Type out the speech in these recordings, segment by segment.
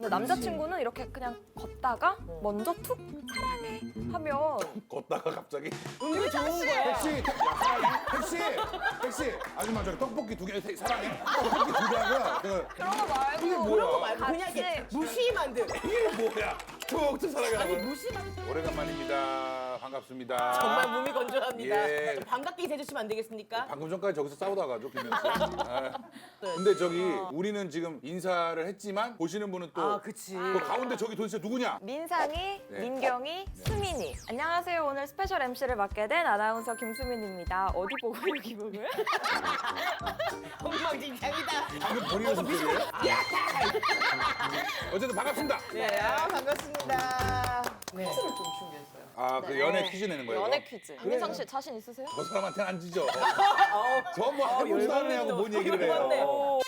근데 남자친구는 이렇게 그냥 걷다가 먼저 툭 사랑해 하면 걷다가 갑자기 은근 좋은 거야. 택시 아줌마 저기 떡볶이 2개 사랑해 떡볶이 2개 하고요 그런 거 말고 이게 뭐야? 그런 거 말고 그냥 같이 이렇게 무시만 들. 이게 뭐야 툭툭 사랑해 아니 하고 무시만. 오래간만입니다 반갑습니다 정말 몸이 건조합니다. 예. 반갑게 인사해주시면 안 되겠습니까? 방금 전까지 저기서 싸우다 가죠 김현수 근데 저기 우리는 지금 인사를 했지만 보시는 분은 또 아, 그치. 그 가운데 저기 도대체 누구냐 민상이, 네. 민경이, 수민이. 안녕하세요. 오늘 스페셜 MC를 맡게 된 아나운서 김수민입니다. 어디 보고 여기 보고요? 엉망진창이다. 방금 본인의 소리예요? 어쨌든 반갑습니다 네, 반갑습니다. 네. 퀴즈를 좀 준비했어요. 아 그 연애 퀴즈 내는 거예요? 연애 퀴즈. 민상 씨 자신 있으세요? 저 사람한테는 안 지죠. 저 뭐 해보지도 않네 하고 뭔 얘기를 열받네. 해요.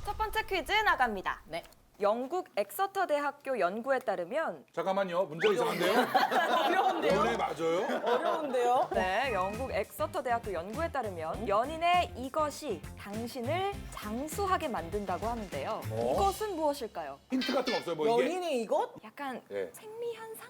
첫 번째 퀴즈 나갑니다. 네. 영국 엑서터 대학교 연구에 따르면 잠깐만요. 문제가 이상한데요? 어려운데요? 연애 맞아요? 어려운데요? 네, 영국 엑서터 대학교 연구에 따르면 연인의 이것이 당신을 장수하게 만든다고 하는데요. 이것은 무엇일까요? 힌트 같은 거 없어요? 뭐 이게 연인의 이것? 약간 네. 생리현상?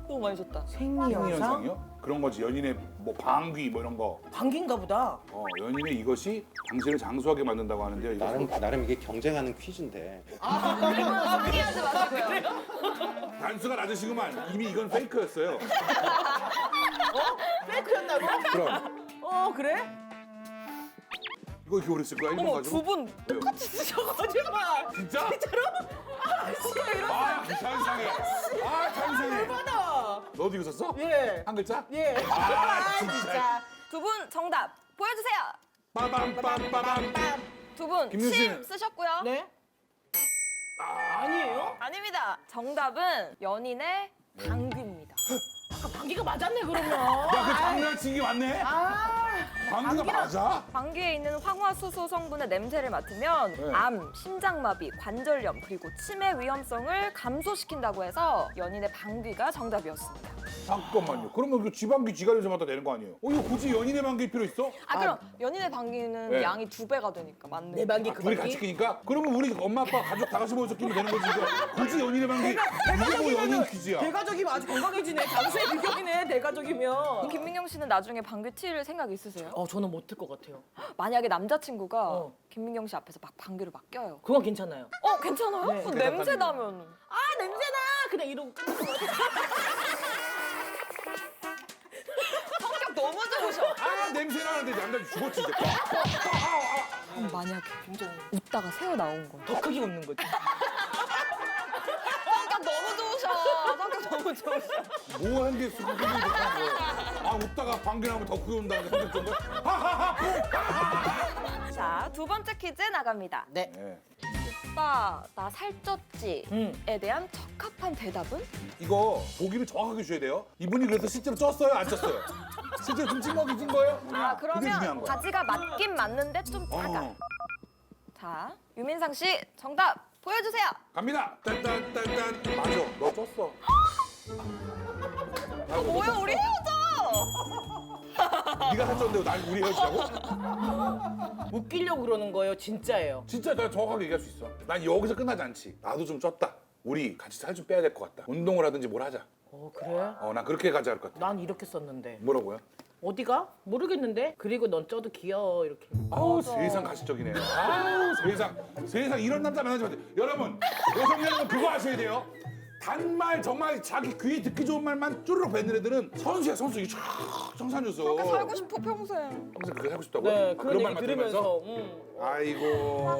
너무 많이 줬다. 생리현상? 현상이요? 그런 거지. 연인의 뭐 방귀 뭐 이런 거. 방귀인가 보다. 연인의 이것이 당신을 장수하게 만든다고 하는데요. 이거 나름 이게 경쟁하는 퀴즈인데 그러면 상의하지 마시고요. 단수가 낮으시구만. 이미 이건 페이크였어요. 페이크였다고? 그럼 그래? 이거 이렇게 오래 쓸 거야? 1분 어머, 가지고? 두 분 똑같이 쓰셔. 거짓말. 진짜? 진짜로? 아, 진짜 이런 참 이상해. 참 이상해. 거다. 너도 이거 썼어? 예. 한 글자? 예. 아, 진짜. 두 분 정답 보여주세요. 빠밤빰빠밤. 두 분 김윤수 침 씨는? 쓰셨고요. 네? 아니에요? 아닙니다. 정답은 연인의 방귀입니다. 아까 방귀가 맞았네 그러면. 야, 그 장난친 게 맞네? 방귀가 맞아? 방귀에 있는 황화수소 성분의 냄새를 맡으면 네. 암, 심장마비, 관절염 그리고 치매 위험성을 감소시킨다고 해서 연인의 방귀가 정답이었습니다. 잠깐만요. 그러면 그 지방귀 지가려서 맡다 되는 거 아니에요? 이거 굳이 연인의 방귀일 필요 있어? 그럼 연인의 방귀는 네. 양이 2배가 되니까 맞네. 내 방귀 그 둘이 같이 방귀? 끼니까? 그러면 우리 엄마 아빠 가족 다 같이 모여서 끼면 되는 거지. 이거. 굳이 연인의 방귀. 이게 뭐 연인 퀴즈야. 대가족이면 아주 건강해지네. 당수의 비경이네 대가족이면. 김민경 씨는 나중에 방귀 튈 생각 있으세요? 저는 못할 것 같아요. 만약에 남자친구가 어. 김민경 씨 앞에서 막 방귀를 막 껴요. 그건 괜찮아요. 괜찮아요? 네. 그 냄새 나면. 아 냄새나. 그냥 이러고 끝낼 것 같아. 성격 너무 좋으셔. 냄새 나는데 남자 죽었지 이제. 그럼 만약에 굉장히 웃다가 새어 나온 거. 더 크게 웃는 거지. 성격 너무 좋으셔. 성격 너무 좋으셔. 뭐 한 게 수고하는 못한 거야. 웃다가 방귀 나면 더 크게 온다는 생각 좀 자, 두 번째 퀴즈 나갑니다. 네. 네. 오빠, 나 살쪘지? 음. 에 대한 적합한 대답은? 이거 보기를 정확하게 줘야 돼요. 이분이 그래서 실제로 쪘어요? 안 쪘어요? 실제로 좀 찐먹이 찐 거예요? 그게 중요한 그러면 거야. 바지가 맞긴 맞는데 좀 작아. 어. 자, 유민상 씨 정답 보여주세요. 갑니다. 딴딴딴딴. 맞아. 너 쪘어. 뭐야, 우리 헤어져! 네가 살쪘는데 날 우리 헤어지자고? 웃기려고 그러는 거예요. 진짜예요. 진짜 나 정확하게 얘기할 수 있어. 난 여기서 끝나지 않지. 나도 좀 쪘다. 우리 같이 살 좀 빼야 될 것 같다. 운동을 하든지 뭘 하자. 그래? 난 그렇게 가자 할 것 같아. 난 이렇게 썼는데. 뭐라고요? 어디가? 모르겠는데. 그리고 넌 쪄도 귀여워 이렇게. 아우 세상 가시적이네. 아우 세상 이런 남자 만나지 마세요. 여러분 여성 여러분 그거 아셔야 돼요. 단말 정말 자기 귀에 듣기 좋은 말만 쭈르륵 뱉는 애들은 선수야 선수. 이게 쫙 정산주수. 그렇게 살고 싶어, 평생. 평생 그렇게 살고 싶다고요? 네, 그런 얘기 말만 들으면서. 아이고.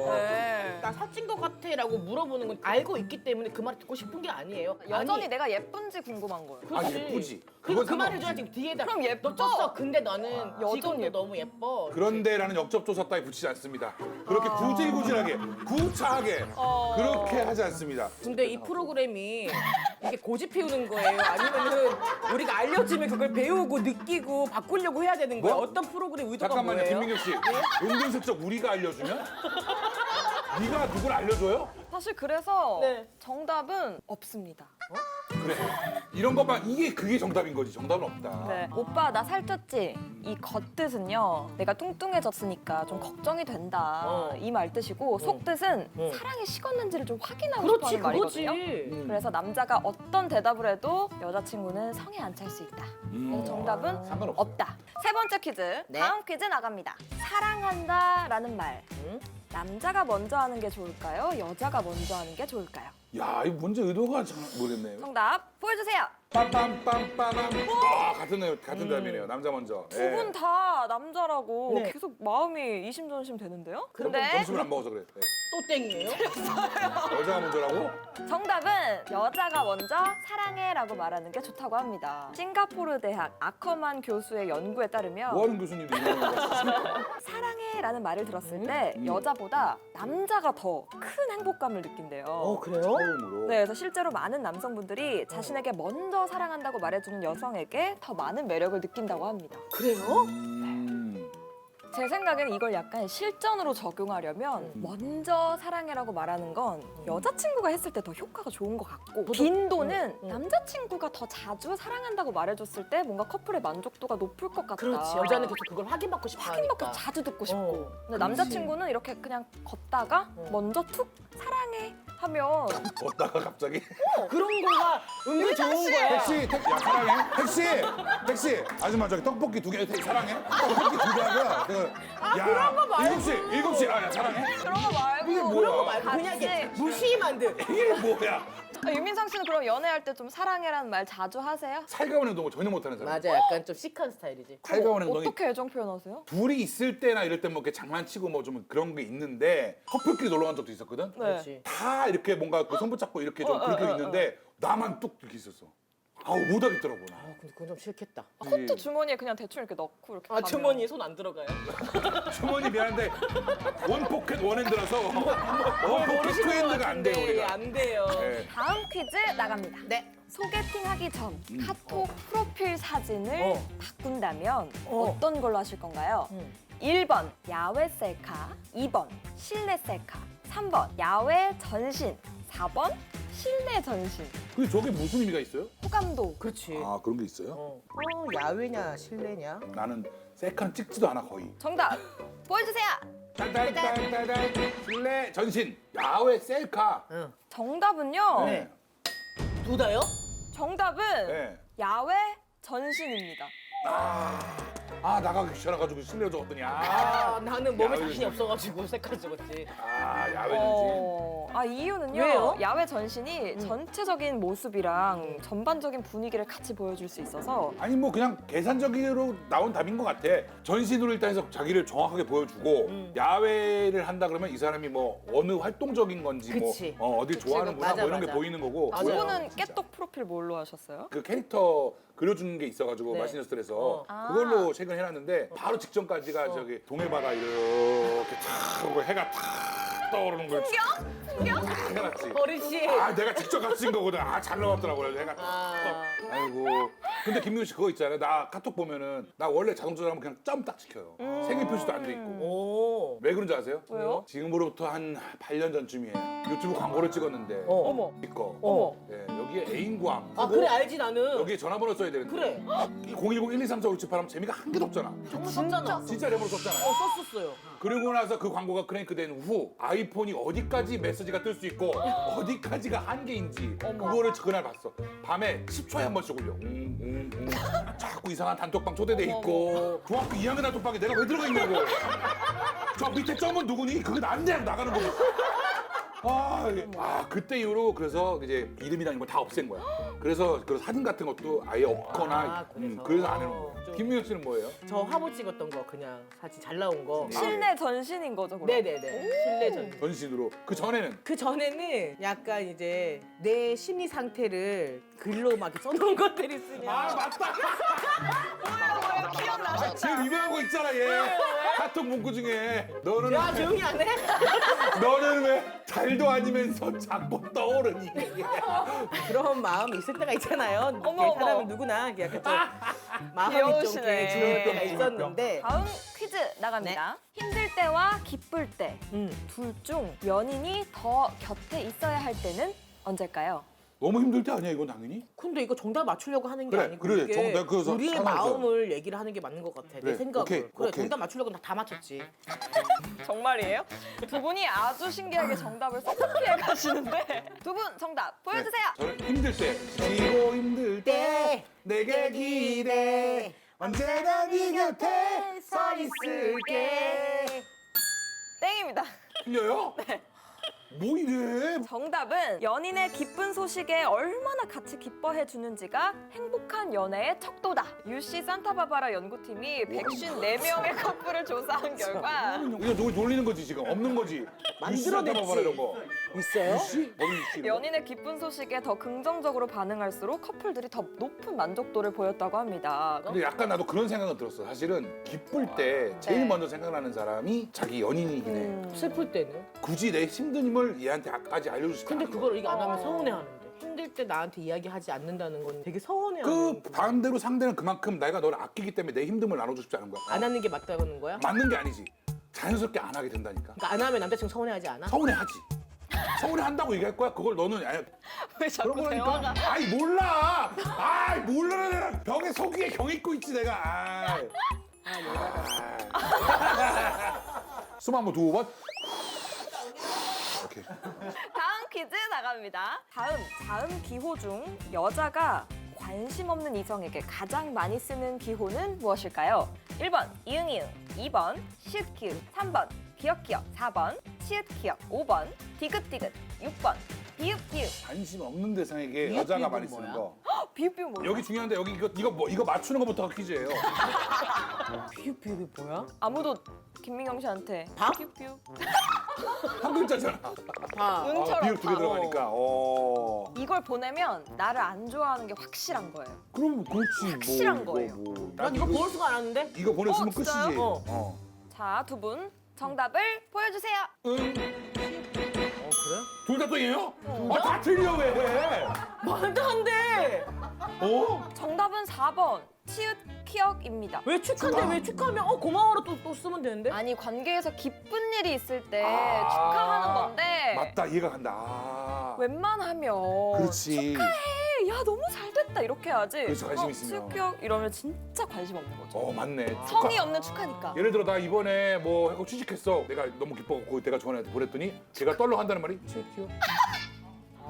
네. 나 살찐 것 같아라고 물어보는 건 알고 있기 때문에 그 말 듣고 싶은 게 아니에요. 여전히 아니, 내가 예쁜지 궁금한 거예요. 아, 그렇지. 예쁘지. 그리고 그건 그 말을 상관없지. 줘야지 뒤에다. 그럼 예뻐. 너 쪘어. 근데 너는 여전히 지금도 예뻐. 너무 예뻐. 그런데라는 역접조사 따위 붙이지 않습니다. 그렇게 구질구질하게 구차하게 그렇게 하지 않습니다. 근데 이 프로그램이 이게 고집 피우는 거예요? 아니면은 우리가 알려지면 그걸 배우고 느끼고 바꾸려고 해야 되는 거예요? 뭐? 어떤 프로그램 의도가 잠깐만요, 뭐예요? 김민경 씨. 은근슬쩍 우리가 알려주면? 네가 누굴 알려줘요? 사실 그래서 네. 정답은 없습니다. 그래. 이런 것만 이게 그게 정답인 거지. 정답은 없다. 네. 오빠 나 살쪘지? 이 겉뜻은요. 내가 뚱뚱해졌으니까 좀 걱정이 된다. 이 말 뜻이고 속뜻은 사랑이 식었는지를 좀 확인하고 그렇지, 싶어하는 그거지. 말이거든요. 그래서 남자가 어떤 대답을 해도 여자친구는 성에 안 찰 수 있다. 그래서 정답은 상관없어요. 없다. 세 번째 퀴즈. 네. 다음 퀴즈 나갑니다. 사랑한다라는 말. 남자가 먼저 하는 게 좋을까요? 여자가 먼저 하는 게 좋을까요? 야, 이 문제 의도가 잘 모르겠네요. 정답 보여주세요. 빰빰빰빰빰. 아, 같은 답이네요. 남자 먼저. 두 분 다 남자라고 네. 계속 마음이 이심전심 되는데요? 근데 근데 점심을 안 먹어서 그래. 네. 또 땡이에요? 여자가 먼저라고? 정답은 여자가 먼저 사랑해라고 말하는 게 좋다고 합니다. 싱가포르 대학 아커만 교수의 연구에 따르면 뭐 하는 교수님도 이런 거 사랑해라는 말을 들었을 때 여자보다 남자가 더 큰 행복감을 느낀대요. 그래요? 처음으로. 네, 그래서 실제로 많은 남성분들이 자신에게 먼저 사랑한다고 말해주는 여성에게 더 많은 매력을 느낀다고 합니다. 그래요? 제 생각에는 이걸 약간 실전으로 적용하려면 먼저 사랑해라고 말하는 건 여자친구가 했을 때 더 효과가 좋은 것 같고 빈도는 남자친구가 더 자주 사랑한다고 말해줬을 때 뭔가 커플의 만족도가 높을 것 같다. 그렇지. 여자는 계속 그걸 확인받고 싶어 확인받고 하니까. 자주 듣고 싶고 어, 근데 남자친구는 이렇게 그냥 걷다가 먼저 툭 사랑해 하면 걷다가 갑자기 그런 거가 은근히 좋은 거야. 야 사랑해? 택시 아줌마 저기 떡볶이 2개 사랑해? 떡볶이 2개 하고요. 야 그런 거 말고. 7시 야 사랑해? 그런 거 말고 이게 뭐야? 그런 거 말고 같이. 그냥 이렇게 무시만 들. 이게 뭐야? 유민상 씨는 그럼 연애할 때 좀 사랑해라는 말 자주 하세요? 살가운 행동을 전혀 못하는 사람. 맞아, 약간 좀 시크한 스타일이지. 살가운 행동이 어떻게 애정 표현하세요? 둘이 있을 때나 이럴 때 뭐 이렇게 장난치고 뭐 좀 그런 게 있는데 커플끼리 놀러 간 적도 있었거든. 네. 그렇지. 다 이렇게 뭔가 그 손 붙잡고 이렇게 좀 그렇게 있는데 나만 뚝 이렇게 있었어. 아우 못 하겠더라고 나. 근데 그건 좀 싫겠다. 코트 주머니에 그냥 대충 이렇게 넣고 이렇게 아, 가면. 주머니에 손 안 들어가요? 주머니 미안한데 원 포켓 원 핸드라서 원 포켓 투 핸드가 안 돼요 우리가. 안 돼요. 네. 다음 퀴즈 나갑니다. 네. 소개팅 하기 전 카톡 프로필 사진을 어. 바꾼다면 어떤 걸로 하실 건가요? 1번 야외 셀카, 2번 실내 셀카, 3번 야외 전신, 4번 실내 전신. 근데 저게 무슨 의미가 있어요? 호감도. 그렇지. 아 그런 게 있어요? 야외냐 실내냐? 나는 셀카는 찍지도 않아 거의. 정답 보여주세요. 딸딸딸딸딸 실내 전신 야외 셀카. 정답은요. 네. 둘 다요? 정답은 네. 야외 전신입니다. 아 나가기 귀찮아가지고 실내로 적었더니 나는 몸에 야외 자신이 전신. 없어가지고 색깔 찍었지. 야외 전신. 이유는요. 왜요? 야외 전신이 전체적인 모습이랑 전반적인 분위기를 같이 보여줄 수 있어서 아니 뭐 그냥 계산적으로 나온 답인 것 같아. 전신으로 일단 해서 자기를 정확하게 보여주고 야외를 한다 그러면 이 사람이 뭐 어느 활동적인 건지 그치. 뭐 어디 좋아하는구나 맞아, 뭐 이런 게 맞아. 보이는 거고. 맞아요. 이거는 깨똑 프로필 뭘로 하셨어요? 그 캐릭터 그려주는 게 있어가지고 네. 마시너스에서 아. 그걸로 최근 해놨는데 바로 직전까지가 저기 동해바다 이렇게 탁 하고 해가 탁 떠오르는 걸 풍경 해놨지. 어르신. 내가 직접 값진 거거든. 잘 나왔더라고. 그래서 해가 탁 아이고. 근데 김민우 씨 그거 있잖아요. 나 카톡 보면은 나 원래 자동 조작하면 그냥 점 딱 찍혀요. 생일 표시도 안 돼 있고. 오. 왜 그런지 아세요? 왜요? 지금으로부터 한 8년 전쯤이에요. 유튜브 광고를 찍었는데 어머. 이거 어머. 네, 여기에 애인구함 아 그래 알지 나는. 여기에 전화번호 써야 되는데 그래. 010-1234-5778 하면 재미가 한 개도 없잖아. 정말 썼잖아. 진짜 레모로 썼잖아요. 썼었어요. 그리고 나서 그 광고가 크랭크된 후 아이폰이 어디까지 메시지가 뜰 수 있고 어디까지가 한계인지 그거를 그날 봤어. 밤에 10초에 한 번씩 올려. 자꾸 이상한 단톡방 초대돼 있고 중학교 2학년 단톡방에 내가 왜 들어가 있냐고. 저 밑에 점은 누구니? 그게 난데 나가는 거고. 그때 이후로 그래서 이제 이름이랑 이거 다 없앤 거야. 그래서 그 사진 같은 것도 아예 없거나 그래서 안 해놓은 거야. 좀- 김민호 씨는 뭐예요? 저 화보 찍었던 거 그냥 사진 잘 나온 거. 실내 전신인 거죠, 그럼? 네네네. 실내 전. 전신으로. 그 전에는 그 전에는 약간 이제 내 심리 상태를 글로 막 이렇게 써놓은 것들이 있으면. 맞다. 기억나셨다. 제일 유명한 거 있잖아 얘. 카톡 문구 중에 너는 야 조용히 안 해? 너는 왜 달도 아니면서 자꾸 떠오르니? 그런 마음이 있을 때가 있잖아요. 어머, 어머. 사람은 누구나 약간 좀 마음이 좀 귀여우시네. 이렇게 주는 때가 있었는데. 다음 퀴즈 나갑니다. 힘들 때와 기쁠 때 둘 중 연인이 더 곁에 있어야 할 때는 언제일까요? 너무 힘들 때 아니야 이건 당연히? 근데 이거 정답 맞추려고 하는 게 그래, 아니고 그래. 이게 내가 그래서 우리의 상황에서. 마음을 얘기를 하는 게 맞는 것 같아. 내 그래, 생각을. 오케이, 그래 오케이. 정답 맞추려고 다 맞췄지. 정말이에요? 두 분이 아주 신기하게 정답을 쏙쏙 피해 가시는데 두 분 정답 보여주세요. 저는 힘들 때 지고 힘들 때 내게 기대 언제나 네 곁에 서 있을게. 땡입니다. 틀려요? 네. 뭐 이래? 정답은 연인의 기쁜 소식에 얼마나 같이 기뻐해 주는지가 행복한 연애의 척도다. UC 산타바바라 연구팀이 154명의 커플을 조사한 결과 이거 놀리는 거지 지금 없는 거지. 만들어냈지. 유씨 이런 거. 있어요? 유씨? 어디 유씨? 이런 거? 연인의 기쁜 소식에 더 긍정적으로 반응할수록 커플들이 더 높은 만족도를 보였다고 합니다. 근데 약간 나도 그런 생각은 들었어. 사실은 기쁠 때 제일 네. 먼저 생각나는 사람이 자기 연인이긴 해. 슬플 때는? 굳이 내 힘든 힘을 얘한테까지 알려줄 수 근데 그걸 이게 안 하면 서운해하는데. 힘들 때 나한테 이야기하지 않는다는 건 되게 그 서운해하는. 반대로 상대는 그만큼 내가 너를 아끼기 때문에 내 힘듦을 나눠주고 싶지 않은 거야. 안 하는 게 맞다는 거야? 맞는 게 아니지. 자연스럽게 안 하게 된다니까. 그러니까 안 하면 남자친구 서운해하지 않아? 서운해하지. 서운해한다고 얘기할 거야. 그걸 너는 아니, 왜 자꾸 그런 대화가 거니까. 아이 몰라. 아이 몰라 내가 병에 속이에 경 있고 있지 내가. 아이. 숨 한번 두 번. 오케이. 다음 퀴즈 나갑니다. 다음 기호 중 여자가 관심 없는 이성에게 가장 많이 쓰는 기호는 무엇일까요? 1번 이응이응, 2번 시읒기읒, 3번 기역기역, 4번 치읒기역, 5번 디귿디귿, 6번 비읍비읍. 관심 없는 대상에게 비읍, 여자가 비읍은 많이 쓰는 뭐야? 거. 비읍비읍 뭐야? 여기 중요한데 여기 이거 맞추는 것부터가 퀴즈예요. 비읍비읍이 뭐야? 아무도 김민경 씨한테 밥? 비읍비읍. 한 글자잖아. 다. 응처럼 비읍 두 개 밥. 들어가니까. 이걸 보내면 나를 안 좋아하는 게 확실한 거예요. 그럼 그렇지. 확실한 거예요. 난 이거 볼 수가 않았는데? 이거 보냈으면 어, 진짜요? 끝이지. 어. 자, 두 분 정답을 보여주세요. 응. 그래? 둘 다 똥이에요? 다 틀려 왜? 말도 안 돼! 어? 정답은 4번 치읓 키역입니다. 왜 축하인데 왜 축하하면 고마워로 또 쓰면 되는데? 아니 관계에서 기쁜 일이 있을 때 아, 축하하는 건데 맞다 이해가 간다. 아. 웬만하면 그렇지. 야 너무 잘 됐다 이렇게 해야지. 그래서 관심 있으면. 치읓 이러면 진짜 관심 없는 거죠. 맞네. 성의 없는 축하니까. 예를 들어 나 이번에 뭐 하고 취직했어. 내가 너무 기뻐갖고 내가 좋아하는 애한테 보냈더니 걔가 떨렁한다는 말이 귀여워.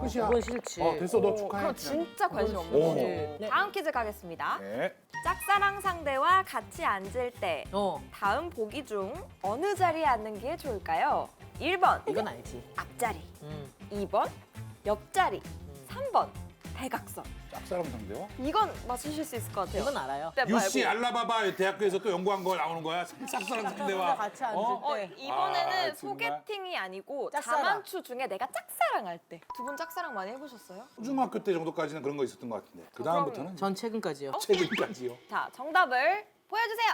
끝이야. 그건 싫지. 됐어 너 축하해. 그럼 진짜 관심 없는 오. 거죠. 네. 다음 퀴즈 가겠습니다. 네. 짝사랑 상대와 같이 앉을 때 다음 보기 중 어느 자리에 앉는 게 좋을까요? 1번 이건 알지. 앞자리, 음. 2번 옆자리, 3번 대각선. 짝사랑 상대와? 이건 맞추실 수 있을 것 같아요. 이건 알아요. 네, 유씨 말고. 알라바바 대학교에서 또 연구한 거 나오는 거야. 짝사랑 상대와. 같이 앉을 때. 이번에는 아, 정말? 소개팅이 아니고 짝사랑. 자만추 중에 내가 짝사랑 할 때. 두 분 짝사랑 많이 해보셨어요? 초중학교 때 정도까지는 그런 거 있었던 것 같은데. 그 다음부터는 전 최근까지요. 최근까지요. 자, 정답을 보여주세요.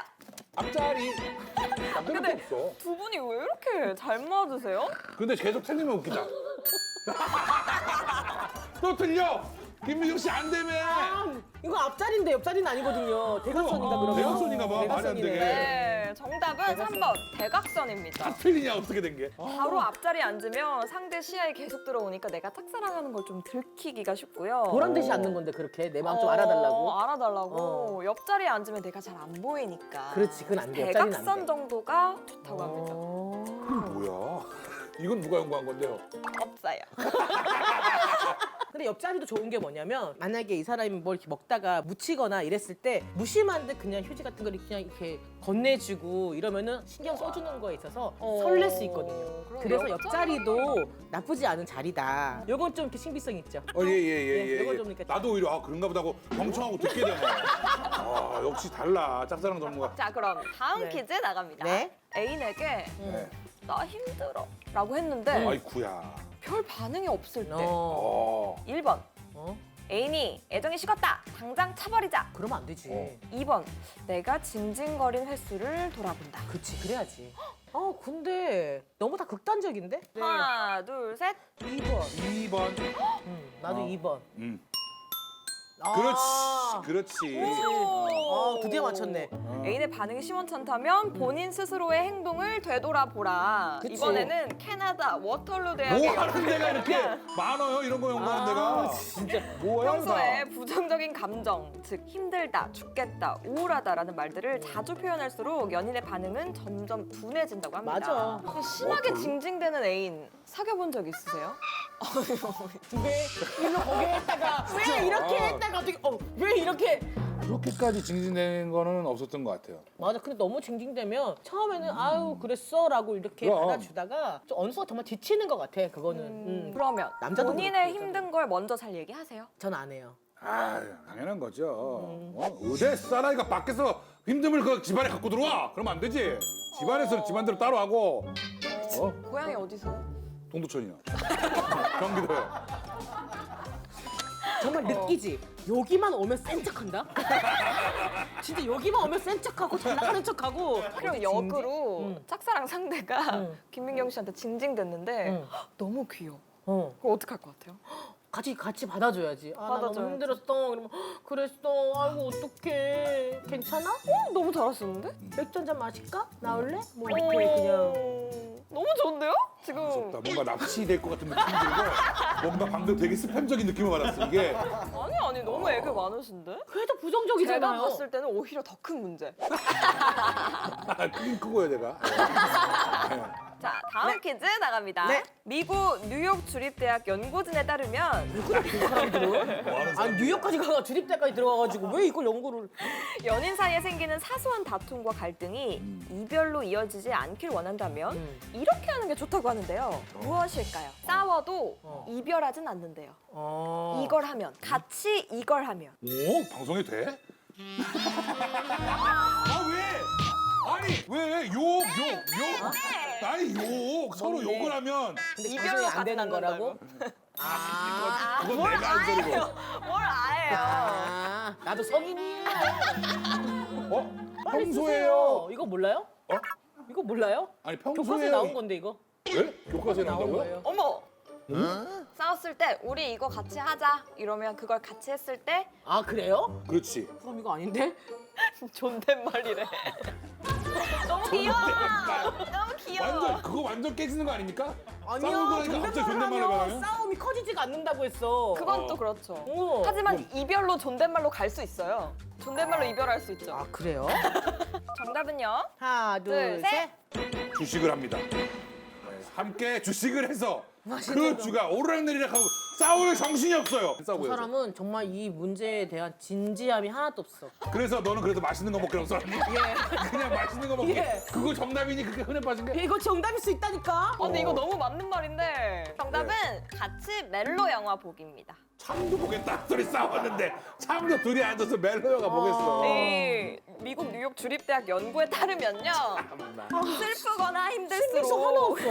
앞자리. 남들은 근데- 없어. 두 분이 왜 이렇게 잘 맞으세요? 근데 계속 틀리면 웃기다. 또 틀려. 김민경 씨 안 되면. 이거 앞자리인데 옆자리는 아니거든요. 대각선인가 그러면? 대각선인가 봐. 말이 안 대각선이네. 되게. 네, 정답은 3번 대각선입니다. 다 틀리냐 어떻게 된 게? 바로 앞자리에 앉으면 상대 시야에 계속 들어오니까 내가 짝사랑하는 걸 좀 들키기가 쉽고요. 보란 듯이 앉는 건데 그렇게 내 마음 좀 알아달라고. 알아달라고. 옆자리에 앉으면 내가 잘 안 보이니까. 그렇지, 그건 안 돼. 옆자리는 안 대각선 돼. 정도가 좋다고 합니다. 이게 뭐야? 이건 누가 연구한 건데요? 없어요. 근데 옆자리도 좋은 게 뭐냐면 만약에 이 사람이 뭘 이렇게 먹다가 묻히거나 이랬을 때 무심한데 그냥 휴지 같은 걸 그냥 이렇게 건네주고 이러면은 신경 써주는 거에 있어서 설렐 수 있거든요. 그럼 그래서 옆자리도 나쁘지 않은 자리다. 요건 좀 이렇게 신비성 있죠. 예예예. 이거 좀 이렇게 나도 오히려 그런가 보다 하고 경청하고 듣게 되네. 역시 달라. 짝사랑 전문가. 자, 그럼 다음 네. 퀴즈 나갑니다. 네. 애인에게 네. 나 힘들어 라고 했는데 아이쿠야. 별 반응이 없을 때 어. 1번 어? 애인이 애정이 식었다 당장 차버리자. 그러면 안 되지. 2번 내가 징징거린 횟수를 돌아본다. 그렇지, 그래야지. 근데 너무 다 극단적인데? 하나 둘 셋. 2번. 2번. 나도 어. 2번. 그렇지. 드디어 맞췄네. 애인의 반응이 시원찮다면 본인 스스로의 행동을 되돌아보라. 그치. 이번에는 캐나다 워털루 뭐 대학의 하는 데가 이렇게 연구가 많아요? 이런 거 연구하는 데가. 진짜. 뭐야, 평소에 부정적인 감정, 즉 힘들다, 죽겠다, 우울하다라는 말들을 자주 표현할수록 연인의 반응은 점점 둔해진다고 합니다. 맞아. 심하게 징징대는 애인 사귀어본 적 있으세요? 왜 일로 거기 했다가 왜 이렇게 했다가 어떻게 왜 이렇게 그렇게까지 징징대는 거는 없었던 것 같아요. 맞아. 근데 너무 징징대면 처음에는 아유 그랬어라고 이렇게 그럼. 받아주다가 좀 어느 순간 정말 지치는 것 같아. 그거는. 그러면 남자도 본인의 그렇고, 힘든 걸 먼저 잘 얘기하세요. 전 안 해요. 아, 당연한 거죠. 의대 사나이가 밖에서 힘듦을 그 집안에 갖고 들어와. 그러면 안 되지. 집안에서는 집안대로 따로 하고. 고향이 어디세요? 동두천이요. 경기도요. 정말 느끼지. 여기만 오면 센 척한다. 진짜 여기만 오면 센 척하고 잘 나가는 척하고. 그리고 역으로 짝사랑 상대가 응. 김민경 씨한테 징징댔는데 응. 너무 귀여워. 어. 그럼 어떡할 것 같아요? 같이 받아줘야지. 아, 나 너무 받아줘야지. 힘들었어. 그러면 그랬어. 아이고 어떡해. 괜찮아? 너무 잘하셨는데? 맥주 한잔 마실까? 나올래? 뭐 이렇게 그냥. 너무 좋은데요? 지금 무섭다. 뭔가 납치될 것 같은 느낌이 들고 뭔가 방금 되게 스팸적인 느낌을 받았어. 이게 아니 너무 애교 많으신데? 그래도 제가 부정적이잖아요. 봤을 때는 오히려 더 큰 문제. 크긴 크고요, 내가. 자, 다음 퀴즈 나갑니다. 네. 미국 뉴욕 주립대학 연구진에 따르면 뭐 하는 아 사람? 뉴욕까지 가가 주립대까지 들어가가지고 왜 이걸 연구를? 연인 사이에 생기는 사소한 다툼과 갈등이 이별로 이어지지 않길 원한다면 이렇게 하는 게 좋다고 하는데요. 무엇일까요? 싸워도 이별하진 않는데요. 이걸 하면, 같이 이걸 하면. 오, 방송이 돼? 아, 왜? 아니, 왜? 욕. 아니, 욕. 서로 뭔데? 욕을 하면. 근데 이별로 방송이 안 같이 되는 거라고? 그건 내가 한 소리고. 뭘 아예요? 아 나도 성인이에요. 빨리 평소에요. 쓰세요. 이거 몰라요? 어? 이거 몰라요? 아니, 교과서에 평소에 나온 건데 이거. 왜? 교과서에 나온 나온다고요? 거예요. 어머! 싸웠을 때 우리 이거 같이 하자 이러면 그걸 같이 했을 때 아 그래요? 그렇지. 그럼 이거 아닌데? 존댓말이래. 너무 귀여워. 너무 귀여워. 그거 완전 깨지는 거 아닙니까? 아니야. 싸우고 나니까 갑자기 존댓말을 존댓말을 말하면? 하면 싸움이 커지지가 않는다고 했어. 그건 또 그렇죠. 어. 하지만 이별로 존댓말로 갈 수 있어요. 존댓말로 이별할 수 있죠. 아 그래요? 정답은요? 하나 둘, 둘 셋. 셋. 주식을 합니다. 함께 주식을 해서 맛있는 그 거. 주가 오르락내리락 하고 싸울 정신이 없어요. 그 싸우고 사람은 정말 이 문제에 대한 진지함이 하나도 없어. 그래서 너는 그래도 맛있는 거 먹기로 했어. 그냥 맛있는 거 먹기. 예. 그거 정답이니 그렇게 흔해 빠진 게? 이거 정답일 수 있다니까. 근데 이거 너무 맞는 말인데 정답은 같이 멜로 영화 보기입니다. 참도 보겠다. 둘이 싸웠는데 참도 둘이 앉아서 멜로 영화 보겠어. 이 미국 뉴욕 주립대학 연구에 따르면요. 슬프거나 신빙성 하나 힘들수록 없어.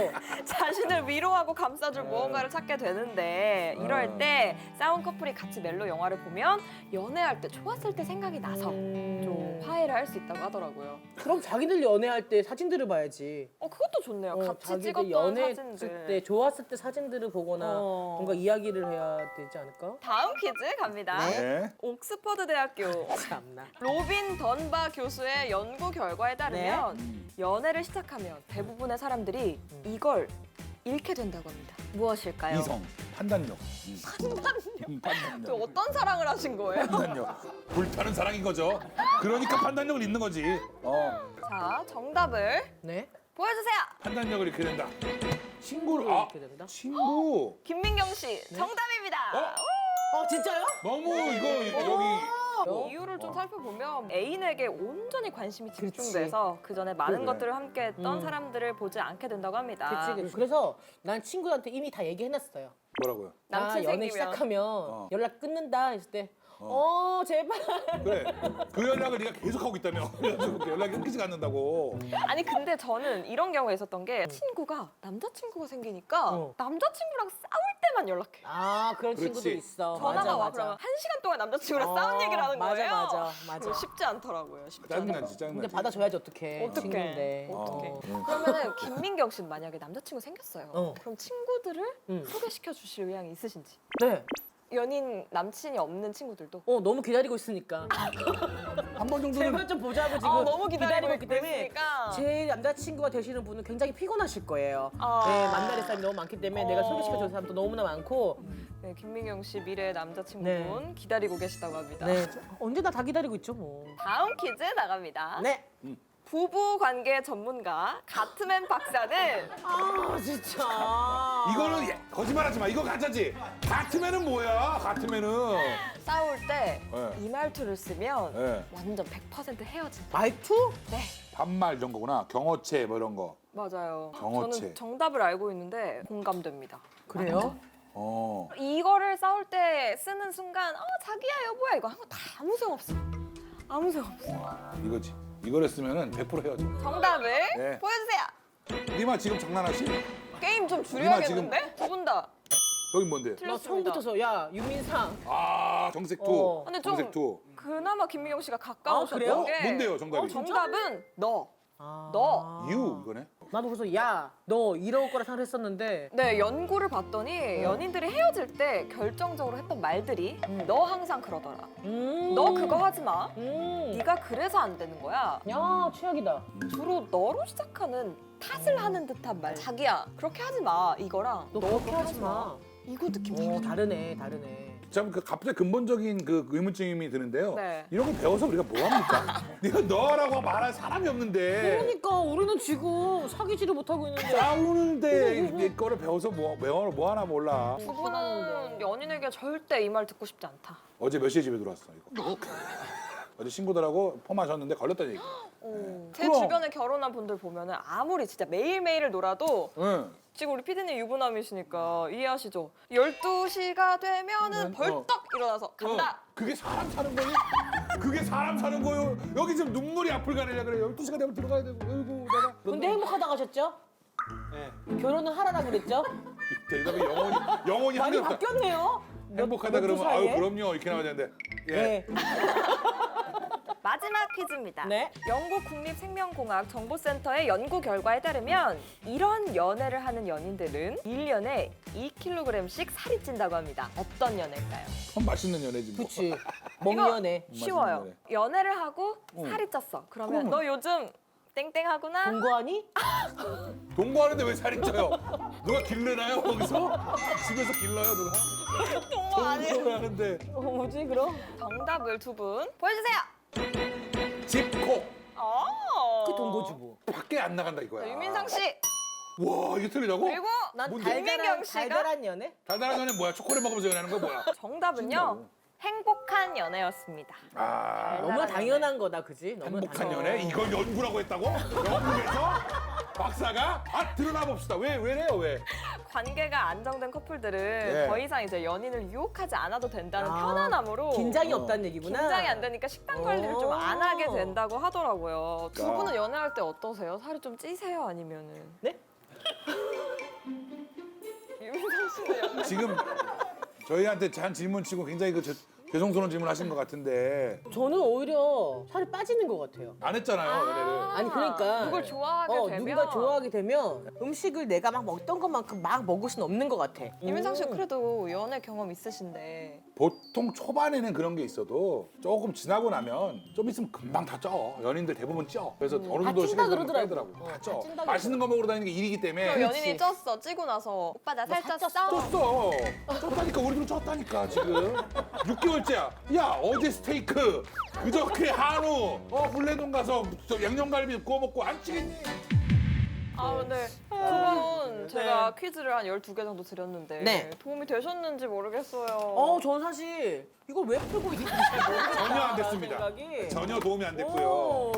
자신을 위로하고 감싸줄 무언가를 찾게 되는데 이럴 때 싸운 커플이 같이 멜로 영화를 보면 연애할 때 좋았을 때 생각이 나서 좀 화해를 할 수 있다고 하더라고요. 그럼 자기들 연애할 때 사진들을 봐야지. 그것도 좋네요. 같이 자기들 찍었던 연애했을 사진들. 때 좋았을 때 사진들을 보거나 뭔가 이야기를 해야 되지 않을까? 다음 퀴즈 갑니다. 네. 옥스퍼드 대학교 참나. 로빈 던바 교수의 연구 결과에 따르면 연애를 시작하면 대부분의 사람들이 이걸 잃게 된다고 합니다. 무엇일까요? 이성, 판단력. 그 판단력. 어떤 사랑을 하신 거예요? 판단력. 불타는 사랑인 거죠. 그러니까 판단력을 잃는 거지. 자, 정답을 네? 보여주세요. 판단력을 잃게 된다. 친구를 이렇게 된다? 친구. 김민경 씨, 정답입니다. 진짜요? 너무 이거 여기 이유를 좀 살펴보면 애인에게 온전히 관심이 집중돼서 그 전에 많은 그래. 것들을 함께 했던 사람들을 보지 않게 된다고 합니다. 그치. 그래서 난 친구한테 이미 다 얘기해놨어요. 뭐라고요? 나 남친 연애 생기면. 시작하면 연락 끊는다 했을 때 제발. 그래. 그 연락을 네가 계속 하고 있다며. 그래가지고 연락이 끊기지가 않는다고. 아니 근데 저는 이런 경우가 있었던 게 친구가 남자친구가 생기니까 남자친구랑 싸울 때만 연락해. 아 그런 그렇지. 친구들 있어. 전화가 맞아, 와 맞아. 그러면 1시간 동안 남자친구랑 싸운 얘기를 하는 맞아, 거예요. 맞아. 그거 쉽지 않더라고요. 쉽지 않아. 짜증나지, 짜증나지. 근데 받아줘야지 어떡해. 어떡해. 친구인데. 어떡해. 그러면은 김민경 씨는 만약에 남자친구 생겼어요. 어. 그럼 친구들을 응. 소개시켜 주실 의향이 있으신지? 네. 연인 남친이 없는 친구들도 너무 기다리고 있으니까 한 번 정도는 제발 좀 보자고 지금 너무 기다리고 있기 때문에 있으니까. 제 남자친구가 되시는 분은 굉장히 피곤하실 거예요. 아. 네, 만날 사람이 너무 많기 때문에 내가 소개시켜줄 사람도 너무나 많고 네, 김민경 씨 미래 남자친구분 네. 기다리고 계시다고 합니다. 네, 언제나 다 기다리고 있죠 뭐. 다음 퀴즈 나갑니다. 네. 부부 관계 전문가 가트맨 박사는 아 진짜. 이거는 거짓말하지 마. 이거 가짜지. 가트맨은 뭐야? 가트맨은. 싸울 때 이 네. 말투를 쓰면 네. 완전 100% 헤어진다. 말투? 네, 반말 이런 거구나. 경어체 뭐 이런 거. 맞아요. 경어체. 저는 정답을 알고 있는데 공감됩니다. 그래요? 이거를 싸울 때 쓰는 순간 자기야 여보야 이거 한 거 다 아무 소용 없어. 아무 소용 없어. 이거지. 이걸 했으면은 100% 헤어져. 정답을 네. 보여주세요. 니마 지금 장난하시? 게임 좀 누나 지금- 줄여야겠는데? 두 분 다 여기 뭔데? 나 틀렸습니다. 처음부터 야 유민상. 아 정색투. 어. 근데 좀 정색투. 그나마 김미경 씨가 그래요? 가까우셨던 게 뭔데요 정답이? 정답은 너. 아. 너. 이유 이거네. 나도 그래서 야 너 이럴 거라 생각했었는데 네, 연구를 봤더니 연인들이 헤어질 때 결정적으로 했던 말들이 너 항상 그러더라. 너 그거 하지 마. 네가 그래서 안 되는 거야. 야 최악이다. 주로 너로 시작하는 탓을 하는 듯한 말. 자기야, 그렇게 하지 마. 이거랑 너 그렇게 하지 마. 이거 느낌 되게 다르네. 참 그 갑자기 근본적인 그 의문점이 드는데요. 네. 이런 거 배워서 우리가 뭐 합니까? 네가 너라고 말할 사람이 없는데 그러니까 우리는 지금 사귀지를 못하고 있는데. 싸우는데 이 거를 배워서 뭐 하나 몰라. 두 분은 연인에게 절대 이 말 듣고 싶지 않다. 어제 몇 시에 집에 들어왔어 이거? 어제 친구들하고 포 마셨는데 걸렸다는 얘기. 제 그럼. 주변에 결혼한 분들 보면은 아무리 진짜 매일매일을 놀아도 응. 지금 우리 피디님 유부남이시니까 이해하시죠? 12시가 되면은 벌떡 일어나서 간다. 그게 사람 사는 거니? 그게 사람 사는 거요? 여기 지금 눈물이 앞을 가리려 그래. 12시가 되면 들어가야 되고. 아이고 내가. 근데 행복하다고 하셨죠? 네. 결혼은 하라고 그랬죠? 대답이 영혼이 많이 한게 없다. 바뀌었네요. 행복하다 몇 그러면 주 사이에? 아유 그럼요 이렇게 나와야 되는데. 예. 네. 마지막 퀴즈입니다. 네. 영국 국립생명공학 정보센터의 연구 결과에 따르면 이런 연애를 하는 연인들은 1년에 2kg씩 살이 찐다고 합니다. 어떤 연애일까요? 참 맛있는 연애지 뭐. 그치. 먹연애. 쉬워요. 연애. 연애를 하고 살이 쪘어. 그러면 너 요즘 땡땡하구나? 동거하니? 동거하는데 왜 살이 쪄요? 누가 길르나요 거기서? 집에서 길러요 누가? 동거 아니에요. 동거를 하는데 뭐지 그럼? 정답을 두 분 보여주세요. 집콕 그 동거지 뭐. 밖에 안 나간다 이거야. 유민상 씨 와 이게 틀리다고? 그리고 난 뭔데? 김민경 씨가 달달한 연애? 달달한 연애 뭐야? 초콜릿 먹으면서 연애하는 거야 뭐야? 정답은요. 행복한 연애였습니다. 아 너무나 당연한 거다, 그지? 너무나 행복한 당연한 연애? 이걸 연구라고 했다고? 영국에서? 박사가? 드러나 봅시다. 왜래요 왜? 관계가 안정된 커플들은 네. 더 이상 이제 연인을 유혹하지 않아도 된다는 아, 편안함으로 긴장이 없다는 얘기구나. 긴장이 안 되니까 식단 관리를 좀 안 하게 된다고 하더라고요. 두 야. 분은 연애할 때 어떠세요? 살이 좀 찌세요? 아니면은? 네? 유민상 씨는 지금 저희한테 한 질문 치고 굉장히 죄송스러운 질문 하신 것 같은데 저는 오히려 살이 빠지는 것 같아요. 안 했잖아요 연애를. 아니 그러니까 누굴 좋아하게 되면 누군가 좋아하게 되면 음식을 내가 막 먹던 것만큼 막 먹을 수는 없는 것 같아. 유민상 씨 그래도 연애 경험 있으신데 보통 초반에는 그런 게 있어도 조금 지나고 나면 좀 있으면 금방 다 쪄. 연인들 대부분 쪄. 그래서 어느 다 정도 찐다 시간이 그러더라고. 빼더라고. 다 다 쪄. 찐다 맛있는 거 먹으러 다니는 게 일이기 때문에. 그럼 연인이 쪘어. 찌고 나서 오빠 나 살 쪘어. 쪘어. 쪘다니까 우리도 쪘다니까 지금. 6개월째야. 야 어제 스테이크, 그저께 한우, 물레동 가서 저 양념갈비 구워 먹고 안 찌겠니? 아 근데 두 분 제가 퀴즈를 한 12개 정도 드렸는데 네. 도움이 되셨는지 모르겠어요. 저는 사실 이걸 왜 풀고 있는지 잘 모르겠다. 전혀 안 됐습니다. 생각이. 전혀 도움이 안 됐고요. 오,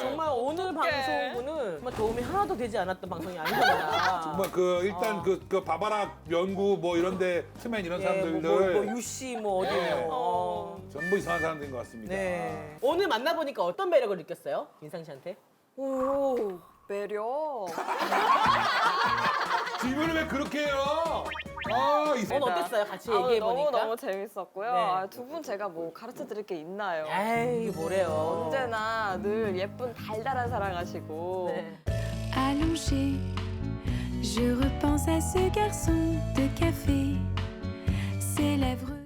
정말 오늘 방송분은 정말 도움이 하나도 되지 않았던 방송이 아니구나. 정말 일단 그 바바락 연구 뭐 이런데 트맨 이런 예, 사람들들 뭐 유씨 뭐 어디 예. 뭐. 전부 이상한 사람들인 것 같습니다. 네. 오늘 만나보니까 어떤 매력을 느꼈어요? 인상 씨한테? 오 매력. 질문을 왜 그렇게 해요? 아, 이 오늘 어땠어요? 같이 얘기해 너무 보니까. 너무 재밌었고요. 네. 두 분 제가 뭐 가르쳐 드릴 게 있나요? 에이 뭐래요. 언제나 늘 예쁜 달달한 사랑하시고 네. Allongé, je repense à ce garçon de café, ses lèvres